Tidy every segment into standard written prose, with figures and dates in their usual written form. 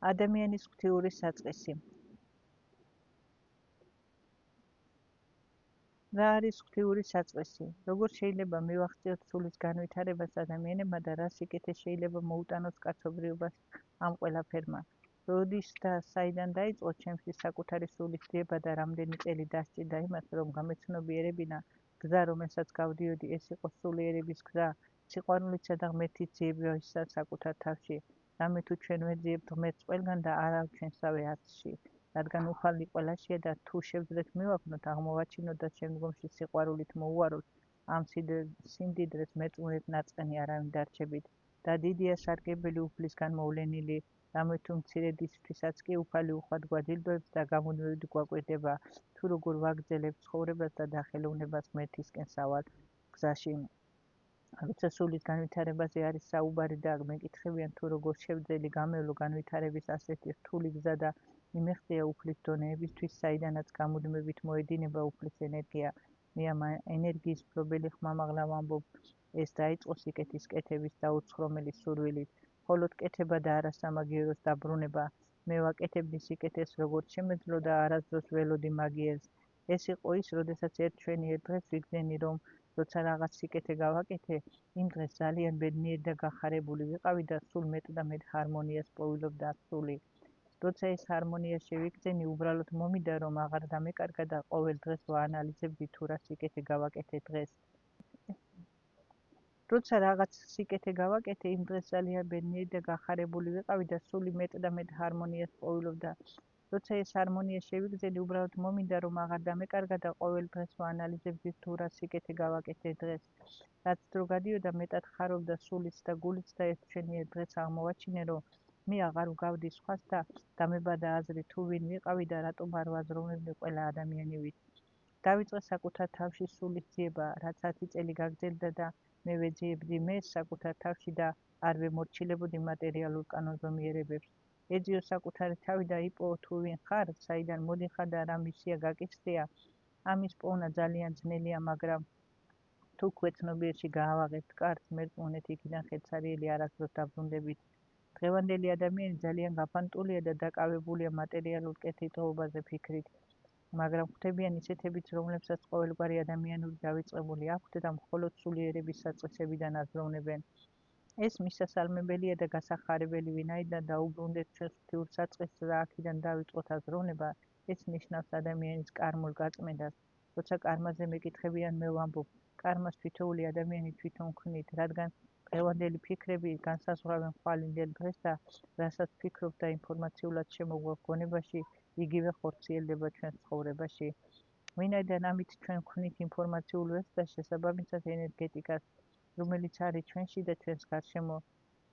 ადამიანის ღვთიური საწყისი. რა არის ღვთიური საწყისი? როგორ შეიძლება მივახციოთ სულის განვითარებას ადამიანებმა და რა სიკეთე შეიძლება მოუტანოს კაცობრიობას ამ ყველაფერმა? როდის და საიდან დაიწყო ჩემში საკუთარი სულის ძიება და რამდენი წელი დასჭირდა იმას, რომ გამეცნობიერებინა გზა, რომელსაც გავდიოდი, ეს იყო სულიერების გზა, სიყვარულისა და ღმერთის ძიებისა საკუთარ თავში. რამე თუ ჩვენ ვეძიებთ ღმერთს ყველგან და არა ჩვენსავე აცში. რადგან უხალი ყველაშია და თუ შევძლეთ მივაგნოთ, აღმოვაჩინოთ და შემდგომში სიყვარულით მოუაროთ, ამ სიმდიდრეს მეწუნეთ ნაწყენი არავინ დარჩებით. და დიდია სარგებელი უფლისგან მოვლენილი, რამე თუ მცირედისთვისაც კი უფალი უხვად გვაჯილდოებს და გამუდმებით გვაკვირდება, თუ როგორ ვაგრძელებთ ცხოვრებას და დახელოვნებას ღმერთისკენ სავალ გზაში. როცა სულის განვითარებაზე არის საუბარი და მეკითხებიან თუ როგორ შევძელი გამევლო განვითარების ასეთი რთული გზა და მიმეღწია უფლის დონეებისთვის, საიდანაც გამუდმებით მოედინება უფლის ენერგია. მე ამ ენერგიის მფლობელი ხმამაღლა ვამბობ, ეს დაიწყო სიკეთის კეთების დაუცხრომელი სურვილით, მხოლოდ კეთება და არა სამაგიეროს დაბრუნება. მე ვაკეთებდი სიკეთეს როგორც შემეძლო და არასდროს ველოდი მაგიერს. ეს იყო ის, როდესაც ერთ ჩვენი ერთ დღეს ვიგზენი, რომ როცა რაღაც სიკეთე გავაკეთე, იმ დღეს ძალიან ბედნიერი და გახარებული ვიყავი და სულ მეტ და მეტ ჰარმონიას პოვილობდა სული. როცა ეს ჰარმონია შევიგზენი, უბრალოდ მომიდა, რომ აღარ დამეკარგა და ყოველ დღეს ვაანალიზებდი თუ რა სიკეთე გავაკეთე დღეს. როცა რაღაც სიკეთე გავაკეთე, იმ დღეს ძალიან ბედნიერი და გახარებული ვიყავი და სული მეტ და მეტ ჰარმონიას პოვილობდა. როცა ეს ჰარმონია შევიგზენი, უბრალოდ მომინდა, რომ აღარ დამეკარგა და ყოველ დღეს ვაანალიზებდი თუ რა სიკეთე გავაკეთე დღეს. რაც დრო გადიოდა, მეტად ხარობდა სულიც და გულიც და ერთ ჩვენი ერთ დღეს აღმოვაჩინე, რომ მე აღარ ვგავდი სხვას და დამებადა აზრი თუ ვინ ვიყავი და რატომ არ ვაზროვნებდი ყველა ადამიანი ვით. დავიწყე საკუთარ თავში სულის ძიება, რაც 10 წელი გაგრძელდა და მე ვეძიებდი მეს საკუთარ თავში და არ ვემორჩილებოდი მატერიალურ კანონზომიერებებს. ეძიო საკუთარი თავი და იპოვო თუ ვინ ხარ, საიდან მოდიხარ და რა მისია გაკისრია. ამის პოვნა ძალიან ძნელია, მაგრამ თუ ქვეცნობიერში გაავაღებთ კარს, მერწმუნეთ იქიდან ხელსარიელი არასდროს დაბრუნდებით. დღევანდელი ადამიანი ძალიან გაფანტულია და დაკავებულია მატერიალურ კეთილდღეობაზე ფიქრით, მაგრამ ხვდებიან ისეთებიც, რომლებსაც ყოველგვარი ადამიანური დავიწყებული აქვთ და მხოლოდ სულიერების საწყისებიდან აზროვნებენ. ეს მისასალმებელია და გასახარებელი, ვინაიდან დაუბრუნდეთ ჩვენს ღვთიურ საწყისს და აქედან დავიწყოთ აზროვნება, ეს ნიშნავს ადამიანის კარმულ გაწმენდას. როცა კარმაზე მეკითხებიან, მე ვამბობ, კარმას თითოეული ადამიანი თვითონ ქმნით, რადგან დღევანდელი ფიქრები განსაზღვრავენ ხვალინდელ დღეს და რასაც ფიქრობ და ინფორმაციულად შემოგვაქვს გონებაში, იგივე ხორციელდება ჩვენს ცხოვრებაში. ვინაიდან ამით ჩვენ ვქმნით ინფორმაციულ ვებს და შესაბამისად ენერგეტიკას, რომელიც არის ჩვენში და ჩვენს გარშემო.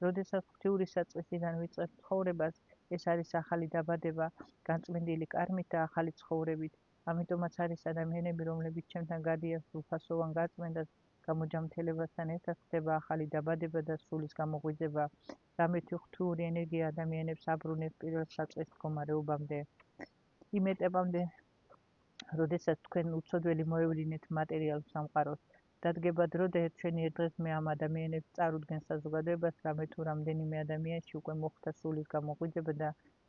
როდესაც ღვთიური საწყისიდან ვიწყებთ ცხოვრებას, ეს არის ახალი დაბადება, განწმენდილი კარმით და ახალი ცხოვრებით. ამიტომაც არის ადამიანები, რომლებიც ჩემთან გადიან სრულფასოვან გაწმენდას, გამოჯამთელებასთან ერთად ხდება ახალი დაბადება და სულის გამოღვიძება. რამე თუ ღვთიური ენერგია ადამიანებს აბრუნებს პირველ საწყის მდგომარეობამდე, იმ ეტაპამდე, როდესაც თქვენ უცოდველი მოევლინეთ მატერიალურ სამყაროს. დადგება დრო და ჩვენი ერთ დღეს მე ამ ადამიანებს წარუდგენ საზოგადოებას, რამე თუ რამდენიმე ადამიანში უკვე მოხდა სულის გამოღვიძება და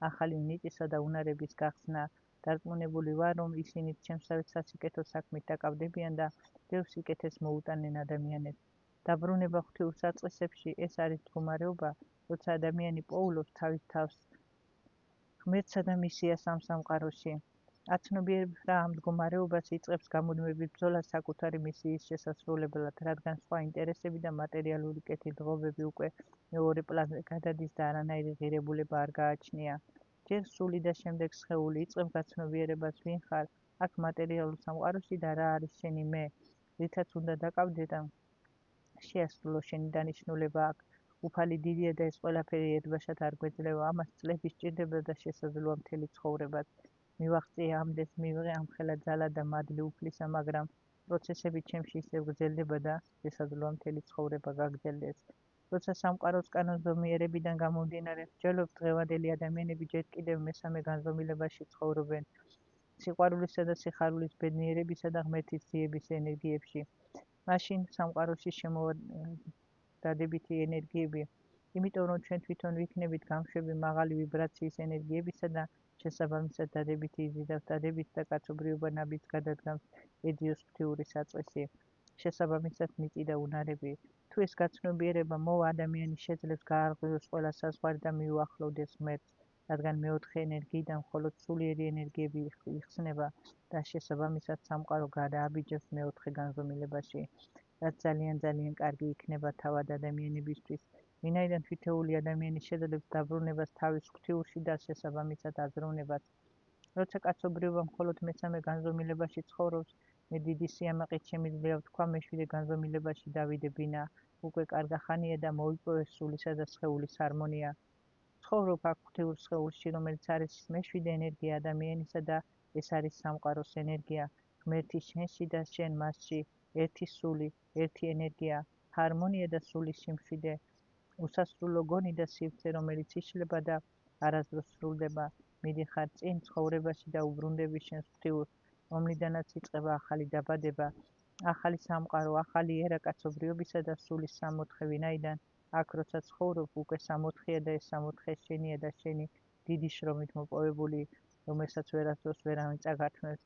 ახალი ნიჭისა და უნარების გახსნა. დარწმუნებული ვარ, რომ ისინიც ჩემსავე სასიკეთო საქმით დაკავდებიან და ბევრ სიკეთეს მოუტანენ ადამიანებს. დაბრუნება ღვთიურ საწყისებში, ეს არის მდგომარეობა, როცა ადამიანი პოულობს თავის თავს ღმერთსა და მისიას ამ სამყაროში. აცნობიერება ამ მდგომარეობას იწყებს გამუდმებით ბრძოლას საკუთარი მისიის შესასრულებლად, რადგან სხვა ინტერესები და მატერიალური კეთილდღეობები უკვე მეორე პლანზე გადადის და არანაირი ღირებულება არ გააჩნია. ჯერ სული და შემდეგ სხეული იწყებ გაცნობიერებას, ვინ ხარ აქ მატერიალურ სამყაროში და რა არის შენი მე, რითაც უნდა დაკავდე და შეასრულო შენი დანიშნულება აქ. უფალი დიდია და ეს ყველაფერი ერთბაშად არ გვეძლევა, ამას წლები სჭირდება და შესაძლოა მთელი ცხოვრებაც. მივაღწია ამდენს, მივიღე ამხელა ძალა და მადლი უფლისა, მაგრამ პროცესები ჩემში ისევ გრძელდება და შესაძლოა მთელი ცხოვრება გაგრძელდეს. როცა სამყაროს კანონზომიერებიდან გამომდინარე ვსჯელობ, დღევანდელი ადამიანები ჯერ კიდევ მესამე განზომილებაში ცხოვრობენ, სიყვარულისა და სიხარულის ბედნიერებისა და ღმერთის ძიების ენერგიებში. მაშინ სამყაროში შემოვადებითი ენერგიები იმიტომ რომ ჩვენ თვითონ ვიქნებით გამშვები მაღალი ვიბრაციის ენერგიებისა და შესაბამისად დადებითი იზიდავს დადებითს და კაცობრიობა ნაბიჯს გადადგამს ედიოს ღვთიური საწესი, შესაბამისად მიწი და უნარები. თუ ეს გაცნობიერება მოვა, ადამიანი შეძლებს გაარღვიოს ყველა საზღვარი და მიუახლოვდეს ღმერთს, რადგან მეოთხე ენერგიიდან მხოლოდ სულიერი ენერგიები იხსნება და შესაბამისად სამყარო გადააბიჯებს მეოთხე განზომილებაში, რაც ძალიან კარგი იქნება თავად ადამიანებისთვის, ვინაიდან თითოეული ადამიანი შეძლებს დაბრუნებას თავის ღვთიურში და შესაბამისად აზროვნებას. როცა კაცობრიობა მხოლოდ მესამე განზომილებაში ცხოვრობს, მე დიდი სიამაყით შემიძლია ვთქვა მეშვიდე განზომილებაში დავიდებინა, უკვე კარგა ხანია და მოიპოვეს სულისა და სხეულის ჰარმონია. ცხოვრობ აქ ღვთიურ სხეულში, რომელიც არის მეშვიდე ენერგია ადამიანისა და ეს არის სამყაროს ენერგია, ღმერთი შენში და შენ მასში, ერთი სული, ერთი ენერგია, ჰარმონია და სულის სიმშვიდე, უსასრულო გონი და სივრცე, რომელიც იშლება და არასდროს სრულდება. მიდიხარ წინ ცხოვრებაში და უბრუნდები შენს ღვთიურს, რომლიდანაც იწყება ახალი დაბადება, ახალი სამყარო, ახალი ერა კაცობრიობისა და სულის სამოთხე, ვინაიდან აქ როცა ცხოვრობ უკვე სამოთხეა და ეს სამოთხე შენია და შენი დიდი შრომით მოპოვებული, რომელსაც ვერასდროს ვერავინ წაგართმევს.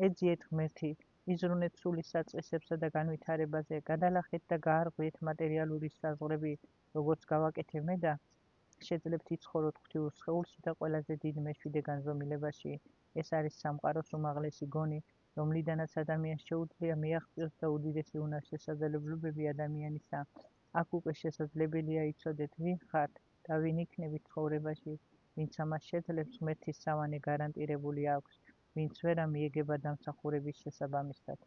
ეძიეთ ღმერთი, იზრუნეთ სულის საწესებსა და განვითარებაზე, გადალახეთ და გაარღვიეთ მატერიალური საზღვრები, როგორც გავაკეთე მე და შეძლებთ იცხოვროთ ღვთიურ სხეულში და ყველაზე დიდ მეშვიდე განზომილებაში. ეს არის სამყაროს უმაღლესი გონი, რომლიდანაც ადამიანს შეუძლია მიაღწიოს და უდიდესი უნარშესაძლებლობები ადამიანისა. აქ უკვე შესაძლებელია იცოდეთ, ვინ ხართ და ვინ იქნებით ცხოვრებაში, ვინც ამას შეძლებს, ღმერთის სავანე გარანტირებული აქვს, ვინც ვერა მიეგება დამსახურების შესაბამისად.